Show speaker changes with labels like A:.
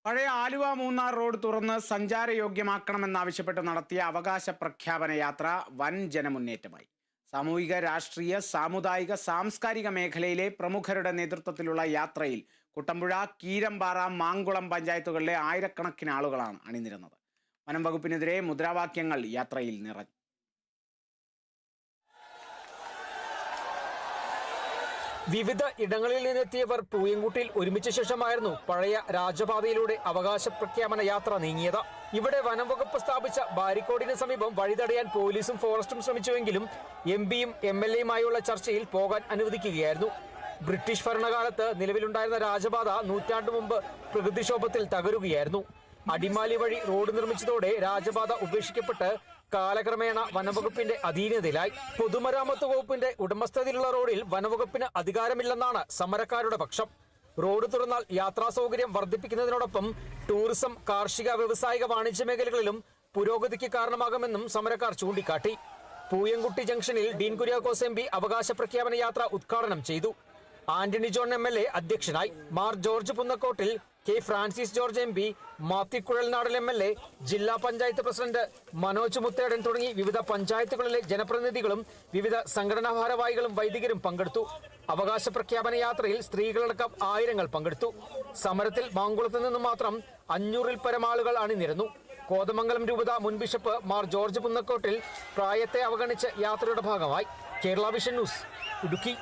A: പഴയ ആലുവ മൂന്നാർ റോഡ് തുറന്ന് സഞ്ചാരയോഗ്യമാക്കണമെന്നാവശ്യപ്പെട്ട് നടത്തിയ അവകാശ പ്രഖ്യാപന യാത്ര വൻ ജനമുന്നേറ്റമായി. സാമൂഹിക, രാഷ്ട്രീയ, സാമുദായിക, സാംസ്കാരിക മേഖലയിലെ പ്രമുഖരുടെ നേതൃത്വത്തിലുള്ള യാത്രയിൽ കുട്ടമ്പുഴ, കീരമ്പാറ, മാങ്കുളം പഞ്ചായത്തുകളിലെ ആയിരക്കണക്കിന് ആളുകളാണ് അണിനിരന്നത്. വനം വകുപ്പിനെതിരെ മുദ്രാവാക്യങ്ങൾ യാത്രയിൽ നിറഞ്ഞു.
B: വിവിധ ഇടങ്ങളിൽ നിന്നെത്തിയവർ പൂയംകുട്ടിയിൽ ഒരുമിച്ച ശേഷമായിരുന്നു പഴയ രാജപാതയിലൂടെ അവകാശ പ്രഖ്യാപന യാത്ര നീങ്ങിയത്. ഇവിടെ വനം വകുപ്പ് സ്ഥാപിച്ച ബാരിക്കോഡിന് സമീപം വഴി തടയാൻ പോലീസും ഫോറസ്റ്റും ശ്രമിച്ചുവെങ്കിലും എംപിയും MLAയുമായുള്ള ചർച്ചയിൽ പോകാൻ അനുവദിക്കുകയായിരുന്നു. ബ്രിട്ടീഷ് ഭരണകാലത്ത് നിലവിലുണ്ടായിരുന്ന രാജപാത നൂറ്റാണ്ടു മുമ്പ് പ്രകൃതിക്ഷോഭത്തിൽ തകരുകയായിരുന്നു. അടിമാലി വഴി റോഡ് നിർമ്മിച്ചതോടെ രാജപാത ഉപേക്ഷിക്കപ്പെട്ട് കാലക്രമേണ വനംവകുപ്പിന്റെ അധീനതയിലായി. പൊതുമരാമത്ത് വകുപ്പിന്റെ ഉടമസ്ഥതയിലുള്ള റോഡിൽ വനംവകുപ്പിന് അധികാരമില്ലെന്നാണ് സമരക്കാരുടെ പക്ഷം. റോഡ് തുറന്നാൽ യാത്രാ സൗകര്യം വർദ്ധിപ്പിക്കുന്നതിനോടൊപ്പം ടൂറിസം, കാർഷിക, വ്യവസായിക, വാണിജ്യ മേഖലകളിലും പുരോഗതിക്ക് കാരണമാകുമെന്നും സമരക്കാർ ചൂണ്ടിക്കാട്ടി. പൂയംകുട്ടി ജംഗ്ഷനിൽ ഡീൻ കുര്യാക്കോസ് MP അവകാശ പ്രഖ്യാപന യാത്ര ഉദ്ഘാടനം ചെയ്തു. ആന്റണി ജോൺ MLA അധ്യക്ഷനായി. Mar George Punnakkottil, K. Francis George MP, Mathew Kuzhalnadan MLA, ജില്ലാ പഞ്ചായത്ത് പ്രസിഡന്റ് മനോജ് മുത്തേടൻ തുടങ്ങി വിവിധ പഞ്ചായത്തുകളിലെ ജനപ്രതിനിധികളും വിവിധ സംഘടനാ ഭാരവാഹികളും വൈദികരും പങ്കെടുത്തു. അവകാശ പ്രഖ്യാപന യാത്രയിൽ സ്ത്രീകളടക്കം ആയിരങ്ങൾ പങ്കെടുത്തു. സമരത്തിൽ മാങ്കുളത്ത് നിന്നും മാത്രം 500-ൽ പരം ആളുകൾ അണിനിരന്നു. കോതമംഗലം രൂപത മുൻ ബിഷപ്പ് മാർ ജോർജ് പുന്നക്കോട്ടിൽ പ്രായത്തെ അവഗണിച്ച് യാത്രയുടെ ഭാഗമായി. Kerala vision news, Idukki.